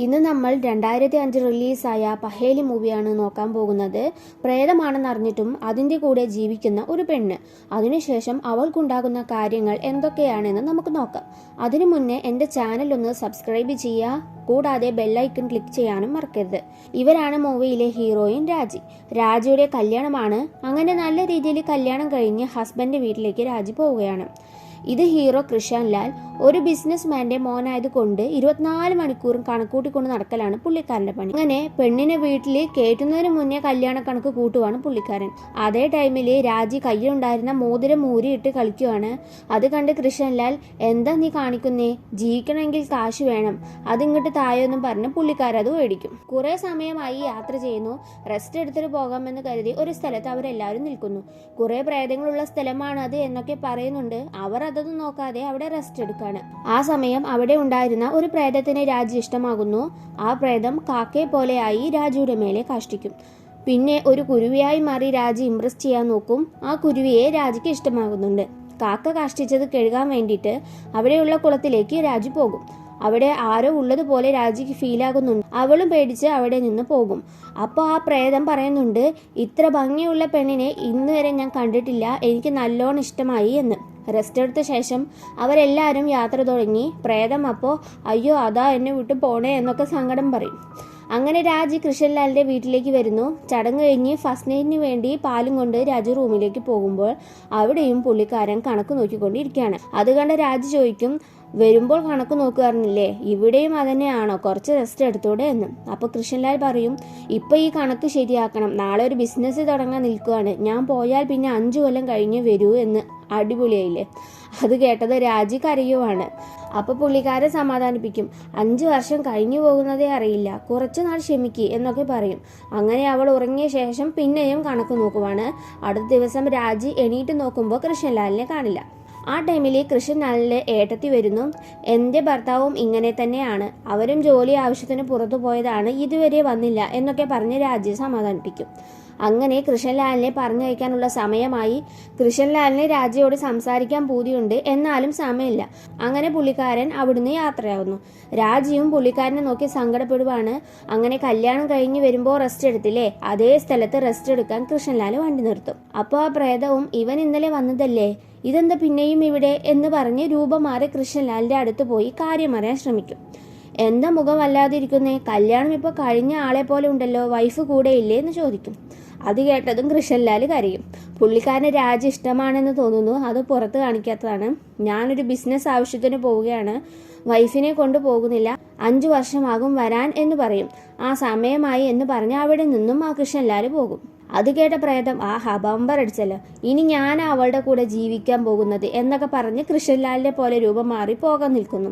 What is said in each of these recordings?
ഇന്ന് നമ്മൾ 2005 റിലീസായ പഹേലി മൂവിയാണ് നോക്കാൻ പോകുന്നത്. പ്രേതമാണെന്നറിഞ്ഞിട്ടും അതിൻ്റെ കൂടെ ജീവിക്കുന്ന ഒരു പെണ്ണ്. അതിനുശേഷം അവൾക്കുണ്ടാകുന്ന കാര്യങ്ങൾ എന്തൊക്കെയാണെന്ന് നമുക്ക് നോക്കാം. അതിനു മുന്നേ എൻ്റെ ചാനൽ ഒന്ന് സബ്സ്ക്രൈബ് ചെയ്യുക, കൂടാതെ ബെല്ലൈക്കൺ ക്ലിക്ക് ചെയ്യാനും മറക്കരുത്. ഇവരാണ് മൂവിയിലെ ഹീറോയിൻ രാജി. രാജിയുടെ കല്യാണമാണ്. അങ്ങനെ നല്ല രീതിയിൽ കല്യാണം കഴിഞ്ഞ് ഹസ്ബൻഡ് വീട്ടിലേക്ക് രാജി പോവുകയാണ്. ഇത് ഹീറോ കൃഷൻ ലാൽ ഒരു ബിസിനസ് മാൻ്റെ മോനായതുകൊണ്ട് 24 മണിക്കൂറും കണക്കൂട്ടിക്കൊണ്ട് നടക്കലാണ് പുള്ളിക്കാരൻ്റെ പണി. അങ്ങനെ പെണ്ണിനെ വീട്ടിൽ കയറ്റുന്നതിന് മുന്നേ കല്യാണ കണക്ക് കൂട്ടുവാണ് പുള്ളിക്കാരൻ. അതേ ടൈമിൽ രാജി കയ്യിലുണ്ടായിരുന്ന മോതിരം ഊരിയിട്ട് കളിക്കുവാണ്. അത് കണ്ട് കൃഷൻ ലാൽ, എന്താ നീ കാണിക്കുന്നേ, ജീവിക്കണമെങ്കിൽ കാശ് വേണം, അതിങ്ങോട്ട് തായോന്നും പറഞ്ഞ് പുള്ളിക്കാരൻ അത് മേടിക്കും. കുറെ സമയമായി യാത്ര ചെയ്യുന്നു. റെസ്റ്റ് എടുത്തിട്ട് പോകാമെന്ന് കരുതി ഒരു സ്ഥലത്ത് അവരെല്ലാവരും നിൽക്കുന്നു. കുറെ പ്രേതങ്ങളുള്ള സ്ഥലമാണ് അത് എന്നൊക്കെ പറയുന്നുണ്ട്. അവർ അതൊന്നും നോക്കാതെ അവിടെ റെസ്റ്റ് എടുക്കാണ്. ആ സമയം അവിടെ ഉണ്ടായിരുന്ന ഒരു പ്രേതത്തിന് രാജി ഇഷ്ടമാകുന്നു. ആ പ്രേതം കാക്കയെ പോലെയായി രാജിയുടെ മേലെ കാഷ്ടിക്കും. പിന്നെ ഒരു കുരുവിയായി മാറി രാജി ഇംപ്രസ് ചെയ്യാൻ നോക്കും. ആ കുരുവിയെ രാജിക്ക് ഇഷ്ടമാകുന്നുണ്ട്. കാക്ക കാഷ്ടിച്ചത് കഴുകാൻ വേണ്ടിയിട്ട് അവിടെയുള്ള കുളത്തിലേക്ക് രാജി പോകും. അവിടെ ആരോ ഉള്ളതുപോലെ രാജിക്ക് ഫീലാകുന്നുണ്ട്. അവളും പേടിച്ച് അവിടെ നിന്ന് പോകും. അപ്പോൾ ആ പ്രേതം പറയുന്നുണ്ട്, ഇത്ര ഭംഗിയുള്ള പെണ്ണിനെ ഇന്ന് വരെ ഞാൻ കണ്ടിട്ടില്ല, എനിക്ക് നല്ലോണം ഇഷ്ടമായി എന്ന്. റെസ്റ്റ് എടുത്ത ശേഷം അവരെല്ലാവരും യാത്ര തുടങ്ങി. പ്രേതം അപ്പോൾ, അയ്യോ അതാ എന്നെ വിട്ടു പോണേ എന്നൊക്കെ സങ്കടം പറയും. അങ്ങനെ രാജി കൃഷൻ ലാലിൻ്റെ വീട്ടിലേക്ക് വരുന്നു. ചടങ്ങ് കഴിഞ്ഞ് ഫസ്റ്റ് നൈറ്റിന് വേണ്ടി പാലും കൊണ്ട് രാജി റൂമിലേക്ക് പോകുമ്പോൾ അവിടെയും പുള്ളിക്കാരൻ കണക്ക് നോക്കിക്കൊണ്ടിരിക്കുകയാണ്. അത് കണ്ട് രാജി ചോദിക്കും, വരുമ്പോൾ കണക്ക് നോക്കുവായിരുന്നില്ലേ, ഇവിടെയും അതന്നെയാണോ, കുറച്ച് റെസ്റ്റ് എടുത്തോടെ എന്ന്. അപ്പോൾ കൃഷൻ ലാൽ പറയും, ഇപ്പം ഈ കണക്ക് ശരിയാക്കണം, നാളെ ഒരു ബിസിനസ് തുടങ്ങാൻ നിൽക്കുകയാണ്, ഞാൻ പോയാൽ പിന്നെ 5 കൊല്ലം കഴിഞ്ഞ് വരൂ എന്ന്. അടിപൊളിയായില്ലേ? അത് കേട്ടത് രാജി കരയുവാണ്. അപ്പോൾ പുള്ളിക്കാരെ സമാധാനിപ്പിക്കും, 5 വർഷം കഴിഞ്ഞു പോകുന്നതേ അറിയില്ല, കുറച്ചു നാൾ ക്ഷമിക്കുക എന്നൊക്കെ പറയും. അങ്ങനെ അവൾ ഉറങ്ങിയ ശേഷം പിന്നെയും കണക്ക് നോക്കുവാണ്. അടുത്ത ദിവസം രാജി എണീറ്റ് നോക്കുമ്പോൾ കൃഷൻ ലാലിനെ കാണില്ല. ആ ടൈമിൽ കൃഷൻ ലാലിൻ്റെ ഏട്ടത്തി വരുന്നു. എൻ്റെ ഭർത്താവും ഇങ്ങനെ തന്നെയാണ്, അവരും ജോലി ആവശ്യത്തിന് പുറത്തു പോയതാണ്, ഇതുവരെ വന്നില്ല എന്നൊക്കെ പറഞ്ഞ് രാജിയെ സമാധാനിപ്പിക്കും. അങ്ങനെ കൃഷൻ ലാലിനെ പറഞ്ഞയക്കാനുള്ള സമയമായി. കൃഷൻ ലാലിന് രാജയോട് സംസാരിക്കാൻ പൂതിയുണ്ട്, എന്നാലും സമയമില്ല. അങ്ങനെ പുള്ളിക്കാരൻ അവിടുന്ന് യാത്രയാവുന്നു. രാജിയും പുള്ളിക്കാരനെ നോക്കി സങ്കടപ്പെടുവാണ്. അങ്ങനെ കല്യാണം കഴിഞ്ഞ് വരുമ്പോൾ റെസ്റ്റ് എടുത്തില്ലേ, അതേ സ്ഥലത്ത് റെസ്റ്റ് എടുക്കാൻ കൃഷൻ ലാൽ വണ്ടി നിർത്തും. അപ്പോൾ ആ പ്രേതവും, ഇവൻ ഇന്നലെ വന്നതല്ലേ, ഇതെന്താ പിന്നെയും ഇവിടെ എന്ന് പറഞ്ഞ് രൂപം മാറി കൃഷൻ ലാലിൻ്റെ അടുത്ത് പോയി കാര്യം അറിയാൻ ശ്രമിക്കും. എന്താ മുഖം വല്ലാതിരിക്കുന്നേ, കല്യാണം ഇപ്പോൾ കഴിഞ്ഞ ആളെ പോലെ ഉണ്ടല്ലോ, വൈഫ് കൂടെ ഇല്ലേ എന്ന് ചോദിക്കും. അത് കേട്ടതും കൃഷൻ ലാൽ കരയും. പുള്ളിക്കാരന് രാജി ഇഷ്ടമാണെന്ന് തോന്നുന്നു, അത് പുറത്ത് കാണിക്കാത്തതാണ്. ഞാനൊരു ബിസിനസ് ആവശ്യത്തിന് പോവുകയാണ്, വൈഫിനെ കൊണ്ട് പോകുന്നില്ല, 5 വർഷമാകും വരാൻ എന്ന് പറയും. ആ സമയമായി എന്ന് പറഞ്ഞ് അവിടെ നിന്നും ആ കൃഷൻ ലാൽ പോകും. അത് കേട്ട പ്രേതം, ആഹാ ബമ്പർ അടിച്ചല്ലോ, ഇനി ഞാൻ അവളുടെ കൂടെ ജീവിക്കാൻ പോകുന്നത് എന്നൊക്കെ പറഞ്ഞ് കൃഷൻ ലാലിനെ പോലെ രൂപം മാറി പോകാൻ നിൽക്കുന്നു.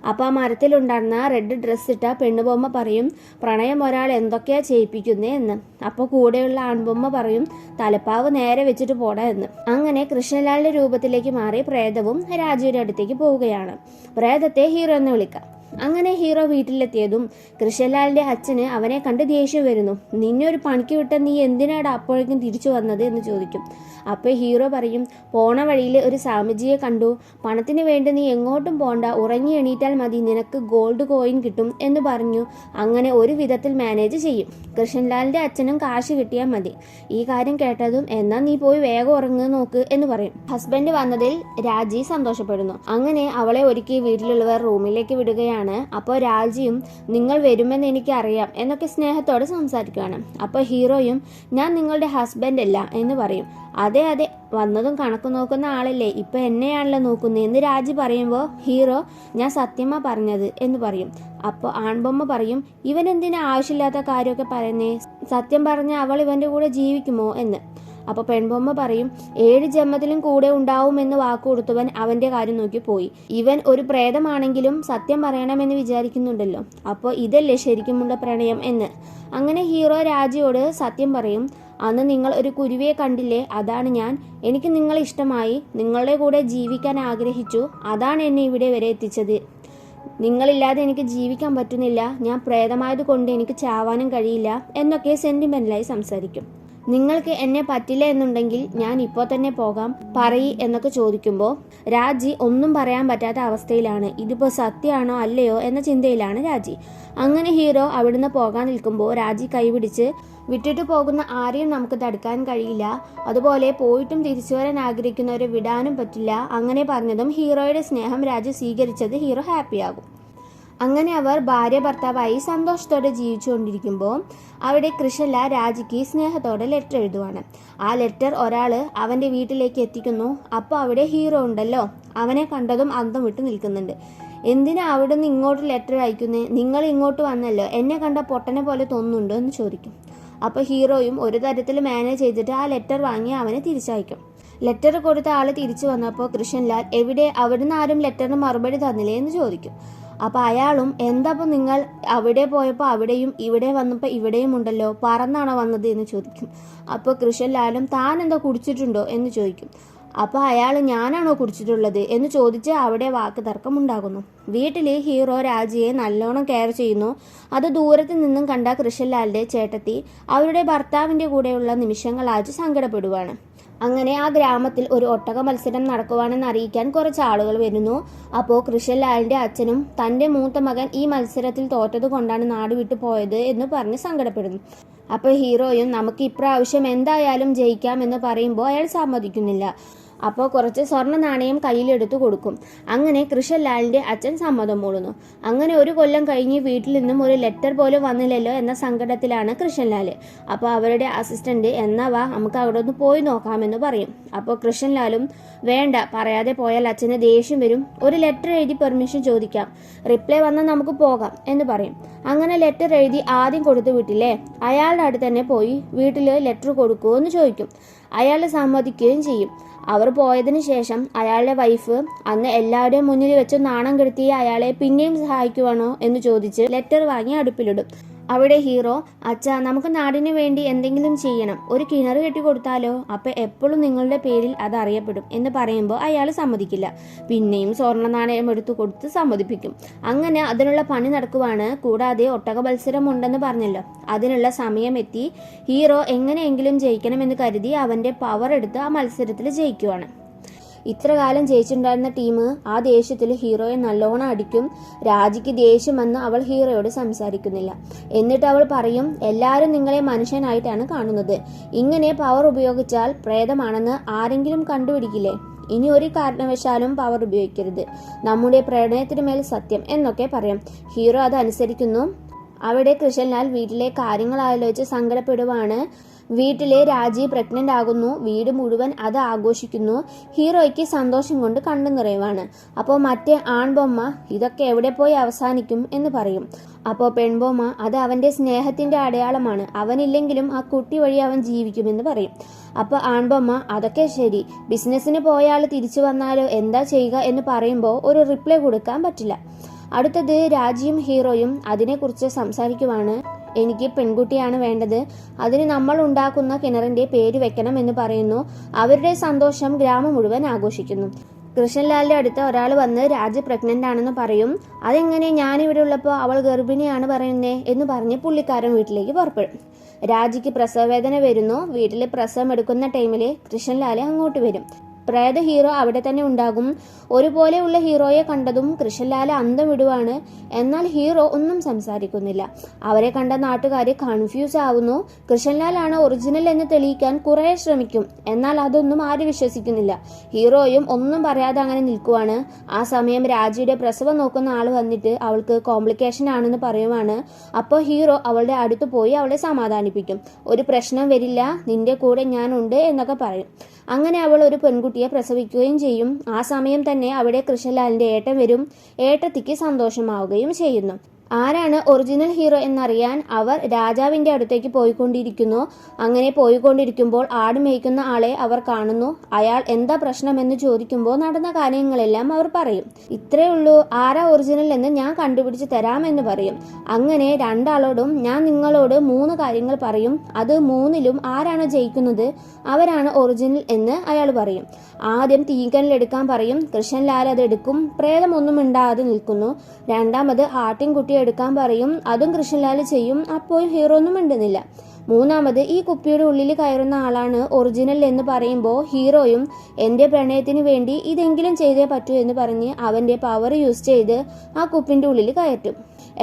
അപ്പോൾ ആ മരത്തിലുണ്ടായിരുന്ന റെഡ് ഡ്രസ്സ് ഇട്ട പെണ്ണുബൊമ്മ പറയും, പ്രണയം ഒരാൾ എന്തൊക്കെയാ ചെയ്യിപ്പിക്കുന്നേ എന്ന്. അപ്പോൾ കൂടെയുള്ള ആൺബൊമ്മ പറയും, തലപ്പാവ് നേരെ വെച്ചിട്ട് പോടാ എന്ന്. അങ്ങനെ കൃഷൻ ലാലിൻ്റെ രൂപത്തിലേക്ക് മാറി പ്രേതവും രാജയുടെ അടുത്തേക്ക് പോവുകയാണ്. പ്രേതത്തെ ഹീറോ എന്ന് വിളിക്കാം. അങ്ങനെ ഹീറോ വീട്ടിലെത്തിയതും കൃഷൻ ലാലിൻ്റെ അച്ഛന് അവനെ കണ്ട് ദേഷ്യം വരുന്നു. നിന്നെ ഒരു പണിക്ക് വിട്ട നീ എന്തിനാണ് അപ്പോഴേക്കും തിരിച്ചു വന്നത് എന്ന് ചോദിക്കും. അപ്പോൾ ഹീറോ പറയും, പോണ വഴിയിൽ ഒരു സ്വാമിജിയെ കണ്ടു, പണത്തിന് വേണ്ടി നീ എങ്ങോട്ടും പോണ്ട, ഉറങ്ങി എണീറ്റാൽ മതി, നിനക്ക് ഗോൾഡ് കോയിൻ കിട്ടും എന്ന് പറഞ്ഞു. അങ്ങനെ ഒരു വിധത്തിൽ മാനേജ് ചെയ്യും. കൃഷൻ ലാലിൻ്റെ അച്ഛനും കാശ് കിട്ടിയാൽ മതി. ഈ കാര്യം കേട്ടതും, എന്നാൽ നീ പോയി വേഗം ഉറങ്ങുക നോക്ക് എന്ന് പറയും. ഹസ്ബൻഡ് വന്നതിൽ രാജി സന്തോഷപ്പെടുന്നു. അങ്ങനെ അവളെ ഒരുക്കി വീട്ടിലുള്ളവർ റൂമിലേക്ക് വിടുകയാണ്. അപ്പോൾ രാജിയും, നിങ്ങൾ വരുമെന്ന് എനിക്കറിയാം എന്നൊക്കെ സ്നേഹത്തോടെ സംസാരിക്കുകയാണ്. അപ്പോൾ ഹീറോയും, ഞാൻ നിങ്ങളുടെ ഹസ്ബൻഡ് അല്ല എന്ന് പറയും. അതെ അതെ, വന്നതും കണക്ക് നോക്കുന്ന ആളല്ലേ, ഇപ്പം എന്നെയാണല്ലോ നോക്കുന്നത് എന്ന് രാജി പറയുമ്പോൾ ഹീറോ, ഞാൻ സത്യമാ പറഞ്ഞത് എന്ന് പറയും. അപ്പോൾ ആൺബൊമ്മ പറയും, ഇവൻ എന്തിനാ ആവശ്യമില്ലാത്ത കാര്യമൊക്കെ പറയുന്നേ, സത്യം പറഞ്ഞ അവൾ ഇവൻ്റെ കൂടെ ജീവിക്കുമോ എന്ന്. അപ്പോൾ പെൺബൊമ്മ പറയും, 7 ജന്മത്തിലും കൂടെ ഉണ്ടാവുമെന്ന് വാക്കു കൊടുത്തവൻ അവൻ്റെ കാര്യം നോക്കി പോയി. ഇവൻ ഒരു പ്രേതമാണെങ്കിലും സത്യം പറയണമെന്ന് വിചാരിക്കുന്നുണ്ടല്ലോ, അപ്പോൾ ഇതല്ലേ ശരിക്കുമുള്ള പ്രണയം എന്ന്. അങ്ങനെ ഹീറോ രാജിയോട് സത്യം പറയും, അന്ന് നിങ്ങൾ ഒരു കുരുവിയെ കണ്ടില്ലേ, അതാണ് ഞാൻ, എനിക്ക് നിങ്ങളെ ഇഷ്ടമായി, നിങ്ങളുടെ കൂടെ ജീവിക്കാൻ ആഗ്രഹിച്ചു, അതാണ് എന്നെ ഇവിടെ വരെ എത്തിച്ചത്, നിങ്ങളില്ലാതെ എനിക്ക് ജീവിക്കാൻ പറ്റുന്നില്ല, ഞാൻ പ്രേതമായത് കൊണ്ട് എനിക്ക് ചാവാനും കഴിയില്ല എന്നൊക്കെ സെൻറ്റിമെൻ്റലായി സംസാരിക്കും. നിങ്ങൾക്ക് എന്നെ പറ്റില്ല എന്നുണ്ടെങ്കിൽ ഞാൻ ഇപ്പോൾ തന്നെ പോകാം, പറയ് എന്നൊക്കെ ചോദിക്കുമ്പോൾ രാജി ഒന്നും പറയാൻ പറ്റാത്ത അവസ്ഥയിലാണ്. ഇതിപ്പോൾ സത്യമാണോ അല്ലയോ എന്ന ചിന്തയിലാണ് രാജി. അങ്ങനെ ഹീറോ അവിടുന്ന് പോകാൻ നിൽക്കുമ്പോൾ രാജി കൈപിടിച്ച്, വിട്ടിട്ട് പോകുന്ന ആരെയും നമുക്ക് തടുക്കാൻ കഴിയില്ല, അതുപോലെ പോയിട്ടും തിരിച്ചു വരാൻ ആഗ്രഹിക്കുന്നവരെ വിടാനും പറ്റില്ല. അങ്ങനെ പറഞ്ഞതും ഹീറോയുടെ സ്നേഹം രാജി സ്വീകരിച്ചത് ഹീറോ ഹാപ്പിയാകും. അങ്ങനെ അവർ ഭാര്യ ഭർത്താവായി സന്തോഷത്തോടെ ജീവിച്ചുകൊണ്ടിരിക്കുമ്പോൾ അവിടെ കൃഷ്ണല രാജിക്ക് സ്നേഹത്തോടെ ലെറ്റർ എഴുതുവാണ്. ആ ലെറ്റർ ഒരാൾ അവൻ്റെ വീട്ടിലേക്ക് എത്തിക്കുന്നു. അപ്പോൾ അവിടെ ഹീറോ ഉണ്ടല്ലോ, അവനെ കണ്ടതും അന്തം വിട്ട് നിൽക്കുന്നുണ്ട്. എന്തിനാ അവിടെ നിന്ന് ഇങ്ങോട്ട് ലെറ്റർ അയക്കുന്നേ? നിങ്ങൾ ഇങ്ങോട്ട് വന്നല്ലോ, എന്നെ കണ്ട പൊട്ടനെ പോലെ തോന്നുന്നുണ്ടോ എന്ന് ചോദിക്കും. അപ്പോൾ ഹീറോയും ഒരു തരത്തിൽ മാനേജ് ചെയ്തിട്ട് ആ ലെറ്റർ വാങ്ങി അവനെ തിരിച്ചയക്കും. ലെറ്റർ കൊടുത്ത ആൾ തിരിച്ചു വന്നപ്പോൾ കൃഷ്ണൻലാൽ എവിടെ, അവിടുന്ന് ആരും ലെറ്ററിന് മറുപടി തന്നില്ലേ എന്ന് ചോദിക്കും. അപ്പോൾ അയാളും എന്താപ്പോൾ നിങ്ങൾ അവിടെ പോയപ്പോൾ അവിടെയും ഇവിടെ വന്നപ്പോൾ ഇവിടെയും ഉണ്ടല്ലോ, പറന്നാണോ വന്നത് എന്ന് ചോദിക്കും. അപ്പോൾ കൃഷ്ണൻലാലും താൻ എന്താ കുടിച്ചിട്ടുണ്ടോ എന്ന് ചോദിക്കും. അപ്പോൾ അയാൾ ഞാനാണോ കുടിച്ചിട്ടുള്ളത് എന്ന് ചോദിച്ച് അവിടെ വാക്ക് തർക്കം ഉണ്ടാകുന്നു. വീട്ടിൽ ഹീറോ രാജിയെ നല്ലോണം കെയർ ചെയ്യുന്നു. അത് ദൂരത്ത് നിന്നും കണ്ട കൃഷ്ണൻലാലിൻ്റെ ചേട്ടത്തി അവരുടെ ഭർത്താവിൻ്റെ കൂടെയുള്ള നിമിഷങ്ങൾ രാജി സങ്കടപ്പെടുവാണ്. അങ്ങനെ ആ ഗ്രാമത്തിൽ ഒരു ഒട്ടക മത്സരം നടക്കുവാണെന്ന് അറിയിക്കാൻ കുറച്ച് ആളുകൾ വരുന്നു. അപ്പോൾ കൃഷ്ണൻലാലിൻ്റെ അച്ഛനും തൻ്റെ മൂത്ത മകൻ ഈ മത്സരത്തിൽ തോറ്റത് കൊണ്ടാണ് നാട് വിട്ടു പോയത് എന്ന് പറഞ്ഞ് സങ്കടപ്പെടുന്നു. അപ്പോൾ ഹീറോയും നമുക്ക് ഇപ്രാവശ്യം എന്തായാലും ജയിക്കാം എന്ന് പറയുമ്പോൾ അയാൾ സമ്മതിക്കുന്നില്ല. അപ്പോൾ കുറച്ച് സ്വർണ്ണ നാണയം കയ്യിലെടുത്തു കൊടുക്കും. അങ്ങനെ കൃഷ്ണൻലാലിൻ്റെ അച്ഛൻ സമ്മതം മൂളുന്നു. അങ്ങനെ ഒരു കൊല്ലം കഴിഞ്ഞ് വീട്ടിൽ നിന്നും ഒരു ലെറ്റർ പോലും വന്നില്ലല്ലോ എന്ന സങ്കടത്തിലാണ് കൃഷ്ണൻലാൽ. അപ്പോൾ അവരുടെ അസിസ്റ്റന്റ് എന്നാ വാ നമുക്ക് അവിടെ ഒന്ന് പോയി നോക്കാമെന്ന് പറയും. അപ്പോൾ കൃഷ്ണൻലാലും വേണ്ട, പറയാതെ പോയാൽ അച്ഛന് ദേഷ്യം വരും, ഒരു ലെറ്റർ എഴുതി പെർമിഷൻ ചോദിക്കാം, റിപ്ലൈ വന്നാൽ നമുക്ക് പോകാം എന്ന് പറയും. അങ്ങനെ ലെറ്റർ എഴുതി ആദ്യം കൊടുത്തു വിട്ടില്ലേ, അയാളുടെ അടുത്ത് തന്നെ പോയി വീട്ടിൽ ലെറ്റർ കൊടുക്കുമോ എന്ന് ചോദിക്കും. അയാൾ സമ്മതിക്കുകയും ചെയ്യും. അവർ പോയതിനു ശേഷം അയാളുടെ വൈഫ് അന്ന് എല്ലാവരുടെയും മുന്നിൽ വെച്ച് നാണം കെടുത്തി അയാളെ പിന്നെയും സഹായിക്കുവാണോ എന്ന് ചോദിച്ച് ലെറ്റർ വാങ്ങി അടുപ്പിലിടും. അവിടെ ഹീറോ, അച്ഛാ നമുക്ക് നാടിന് വേണ്ടി എന്തെങ്കിലും ചെയ്യണം, ഒരു കിണർ കെട്ടി കൊടുത്താലോ, അപ്പം എപ്പോഴും നിങ്ങളുടെ പേരിൽ അത് അറിയപ്പെടും എന്ന് പറയുമ്പോൾ അയാൾ സമ്മതിക്കില്ല. പിന്നെയും സ്വർണ്ണ നാണയം എടുത്തു കൊടുത്ത് സമ്മതിപ്പിക്കും. അങ്ങനെ അതിനുള്ള പണി നടക്കുവാണ്. കൂടാതെ ഒട്ടക മത്സരം ഉണ്ടെന്ന് പറഞ്ഞല്ലോ, അതിനുള്ള സമയം എത്തി. ഹീറോ എങ്ങനെയെങ്കിലും ജയിക്കണമെന്ന് കരുതി അവൻ്റെ പവർ എടുത്ത് ആ മത്സരത്തിൽ ജയിക്കുവാണ്. ഇത്ര കാലം ജയിച്ചിട്ടുണ്ടായിരുന്ന ടീം ആ ദേഷ്യത്തിൽ ഹീറോയെ നല്ലോണം അടിക്കും. രാജിക്ക് ദേഷ്യം വന്ന് അവൾ ഹീറോയോട് സംസാരിക്കുന്നില്ല. എന്നിട്ട് അവൾ പറയും, എല്ലാവരും നിങ്ങളെ മനുഷ്യനായിട്ടാണ് കാണുന്നത്, ഇങ്ങനെ പവർ ഉപയോഗിച്ചാൽ പ്രേതമാണെന്ന് ആരെങ്കിലും കണ്ടുപിടിക്കില്ലേ, ഇനി ഒരു കാരണവശാലും പവർ ഉപയോഗിക്കരുത്, നമ്മുടെ പ്രണയത്തിന് മേൽ സത്യം എന്നൊക്കെ പറയും. ഹീറോ അത് അനുസരിക്കുന്നു. അവിടെ കൃഷ്ണൻലാൽ വീട്ടിലെ കാര്യങ്ങൾ ആലോചിച്ച് സങ്കടപ്പെടുവാണ്. വീട്ടിലെ രാജി പ്രഗ്നന്റ് ആകുന്നു. വീട് മുഴുവൻ അത് ആഘോഷിക്കുന്നു. ഹീറോയ്ക്ക് സന്തോഷം കൊണ്ട് കണ്ണു നിറയുവാണ്. അപ്പോൾ മറ്റേ ആൺബൊമ്മ ഇതൊക്കെ എവിടെ പോയി അവസാനിക്കും എന്ന് പറയും. അപ്പോൾ പെൺബൊമ്മ അത് അവൻ്റെ സ്നേഹത്തിൻ്റെ അടയാളമാണ്, അവനില്ലെങ്കിലും ആ കുട്ടി വഴി അവൻ ജീവിക്കുമെന്ന് പറയും. അപ്പോൾ ആൺബൊമ്മ അതൊക്കെ ശരി, ബിസിനസ്സിന് പോയ ആൾ തിരിച്ചു വന്നാലോ എന്താ ചെയ്യുക എന്ന് പറയുമ്പോൾ ഒരു റിപ്ലൈ കൊടുക്കാൻ പറ്റില്ല. അടുത്തത് രാജിയും ഹീറോയും അതിനെക്കുറിച്ച് സംസാരിക്കുവാണ്. എനിക്ക് പെൺകുട്ടിയാണ് വേണ്ടത്, അതിന് നമ്മൾ ഉണ്ടാക്കുന്ന കിണറിൻ്റെ പേര് വെക്കണം എന്ന് പറയുന്നു. അവരുടെ സന്തോഷം ഗ്രാമം മുഴുവൻ ആഘോഷിക്കുന്നു. കൃഷ്ണൻലാലിൻ്റെ അടുത്ത് ഒരാൾ വന്ന് രാജി പ്രഗ്നൻ്റ് ആണെന്ന് പറയും. അതെങ്ങനെ, ഞാനിവിടെ ഉള്ളപ്പോൾ അവൾ ഗർഭിണിയാണ് പറയുന്നേ എന്ന് പറഞ്ഞ് പുള്ളിക്കാരൻ വീട്ടിലേക്ക് പുറപ്പെടും. രാജിക്ക് പ്രസവവേദന വരുന്നു. വീട്ടിൽ പ്രസവം എടുക്കുന്ന ടൈമിൽ കൃഷ്ണൻലാൽ അങ്ങോട്ട് വരും. പ്രേത ഹീറോ അവിടെ തന്നെ ഉണ്ടാകും. ഒരുപോലെയുള്ള ഹീറോയെ കണ്ടതും കൃഷ്ണൻലാൽ അന്തം വിടുവാണ്. എന്നാൽ ഹീറോ ഒന്നും സംസാരിക്കുന്നില്ല. അവരെ കണ്ട നാട്ടുകാർ കൺഫ്യൂസ് ആവുന്നു. കൃഷ്ണൻലാലാണ് ഒറിജിനൽ എന്ന് തെളിയിക്കാൻ കുറേ ശ്രമിക്കും, എന്നാൽ അതൊന്നും ആരും വിശ്വസിക്കുന്നില്ല. ഹീറോയും ഒന്നും പറയാതെ അങ്ങനെ നിൽക്കുവാണ്. ആ സമയം രാജിയുടെ പ്രസവം നോക്കുന്ന ആൾ വന്നിട്ട് അവൾക്ക് കോംപ്ലിക്കേഷൻ ആണെന്ന് പറയുവാണ്. അപ്പോൾ ഹീറോ അവളുടെ അടുത്ത് പോയി അവളെ സമാധാനിപ്പിക്കും. ഒരു പ്രശ്നം വരില്ല, നിന്റെ കൂടെ ഞാനുണ്ട് എന്നൊക്കെ പറയും. അങ്ങനെ അവൾ ഒരു പെൺകുട്ടിയെ പ്രസവിക്കുകയും ചെയ്യും. ആ സമയം തന്നെ അവിടെ കൃഷ്ണൻലാലിൻ്റെ ഏട്ടൻ വരും. ഏട്ടത്തിക്ക് സന്തോഷമാവുകയും ചെയ്യുന്നു. ആരാണ് ഒറിജിനൽ ഹീറോ എന്നറിയാൻ അവർ രാജാവിൻ്റെ അടുത്തേക്ക് പോയിക്കൊണ്ടിരിക്കുന്നു. അങ്ങനെ പോയിക്കൊണ്ടിരിക്കുമ്പോൾ ആട് മേയ്ക്കുന്ന ആളെ അവർ കാണുന്നു. അയാൾ എന്താ പ്രശ്നമെന്ന് ചോദിക്കുമ്പോൾ നടന്ന കാര്യങ്ങളെല്ലാം അവർ പറയും. ഇത്രയേ ഉള്ളൂ, ആരാ ഒറിജിനൽ എന്ന് ഞാൻ കണ്ടുപിടിച്ച് തരാമെന്ന് പറയും. അങ്ങനെ രണ്ടാളോടും ഞാൻ നിങ്ങളോട് 3 കാര്യങ്ങൾ പറയും, അത് 3ലും ആരാണ് ജയിക്കുന്നത് അവരാണ് ഒറിജിനൽ എന്ന് അയാൾ പറയും. ആദ്യം തീക്കനലെടുക്കാൻ പറയും. കൃഷ്ണൻലാൽ അത് എടുക്കും. പ്രേതമൊന്നും ഉണ്ടാകാതെ നിൽക്കുന്നു. രണ്ടാമത് ആട്ടിൻകുട്ടിയെ എടുക്കാൻ പറയും. അതും കൃഷ്ണൻലാൽ ചെയ്യും. അപ്പോൾ ഹീറോ ഒന്നും മിണ്ടുന്നില്ല. മൂന്നാമത് ഈ കുപ്പിയുടെ ഉള്ളിൽ കയറുന്ന ആളാണ് ഒറിജിനൽ എന്ന് പറയുമ്പോൾ ഹീറോയും എൻ്റെ പ്രണയത്തിന് വേണ്ടി ഇതെങ്കിലും ചെയ്തേ പറ്റൂ എന്ന് പറഞ്ഞ് അവൻ്റെ പവർ യൂസ് ചെയ്ത് ആ കുപ്പിൻ്റെ ഉള്ളിൽ കയറ്റും.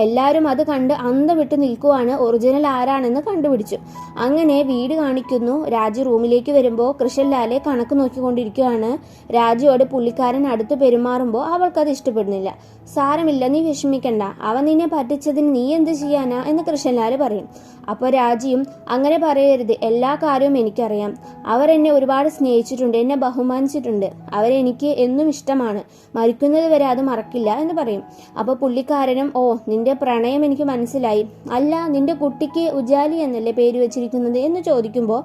എല്ലാവരും അത് കണ്ട് അന്തം വിട്ട് നിൽക്കുവാണ്. ഒറിജിനൽ ആരാണെന്ന് കണ്ടുപിടിച്ചു. അങ്ങനെ വീട് കാണിക്കുന്നു. രാജു റൂമിലേക്ക് വരുമ്പോൾ കൃഷ്ണൻലാലെ കണക്ക് നോക്കിക്കൊണ്ടിരിക്കുകയാണ്. രാജുവോട് പുള്ളിക്കാരൻ അടുത്ത് പെരുമാറുമ്പോൾ അവൾക്കത് ഇഷ്ടപ്പെടുന്നില്ല. സാരമില്ല, നീ വിഷമിക്കണ്ട, അവൻ നിന്നെ പറ്റിച്ചതിന് നീ എന്ത് ചെയ്യാനാ എന്ന് കൃഷ്ണൻലാൽ പറയും. അപ്പോൾ രാജിയും അങ്ങനെ പറയരുത്, എല്ലാ കാര്യവും എനിക്കറിയാം. അവരെന്നെ ഒരുപാട് സ്നേഹിച്ചിട്ടുണ്ട്, എന്നെ ബഹുമാനിച്ചിട്ടുണ്ട്, അവരെനിക്ക് എന്നും ഇഷ്ടമാണ്, മരിക്കുന്നത് വരെ അത് മറക്കില്ല എന്ന് പറയും. അപ്പോൾ പുള്ളിക്കാരനും ഓ നിന്റെ പ്രണയം എനിക്ക് മനസ്സിലായി, അല്ല നിന്റെ കുട്ടിക്ക് ഉജാലി എന്നല്ലേ പേര് വെച്ചിരിക്കുന്നത് എന്ന് ചോദിക്കുമ്പോൾ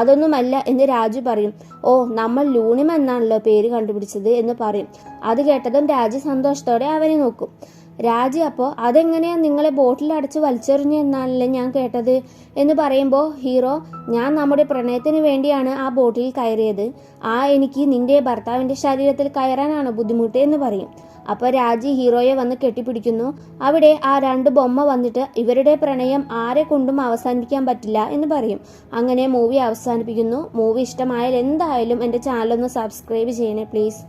അതൊന്നുമല്ല എന്ന് രാജു പറയും. ഓ നമ്മൾ ലൂണിമ എന്നാണല്ലോ പേര് കണ്ടുപിടിച്ചത് എന്ന് പറയും. അത് കേട്ടതും രാജു സന്തോഷത്തോടെ അവനെ നോക്കും. രാജി അപ്പോൾ അതെങ്ങനെയാ നിങ്ങളെ ബോട്ടിൽ അടച്ച് വലിച്ചെറിഞ്ഞു എന്നാണല്ലേ ഞാൻ കേട്ടത് എന്ന് പറയുമ്പോൾ ഹീറോ ഞാൻ നമ്മുടെ പ്രണയത്തിന് വേണ്ടിയാണ് ആ ബോട്ടിൽ കയറിയത്, എനിക്ക് നിന്റെ ഭർത്താവിൻ്റെ ശരീരത്തിൽ കയറാനാണ് ബുദ്ധിമുട്ട് എന്ന് പറയും. അപ്പോൾ രാജി ഹീറോയെ വന്ന് കെട്ടിപ്പിടിക്കുന്നു. അവിടെ ആ 2 ബൊമ്മ വന്നിട്ട് ഇവരുടെ പ്രണയം ആരെ കൊണ്ടും അവസാനിപ്പിക്കാൻ പറ്റില്ല എന്ന് പറയും. അങ്ങനെ മൂവി അവസാനിപ്പിക്കുന്നു. മൂവി ഇഷ്ടമായാൽ എന്തായാലും എൻ്റെ ചാനലൊന്ന് സബ്സ്ക്രൈബ് ചെയ്യണേ പ്ലീസ്.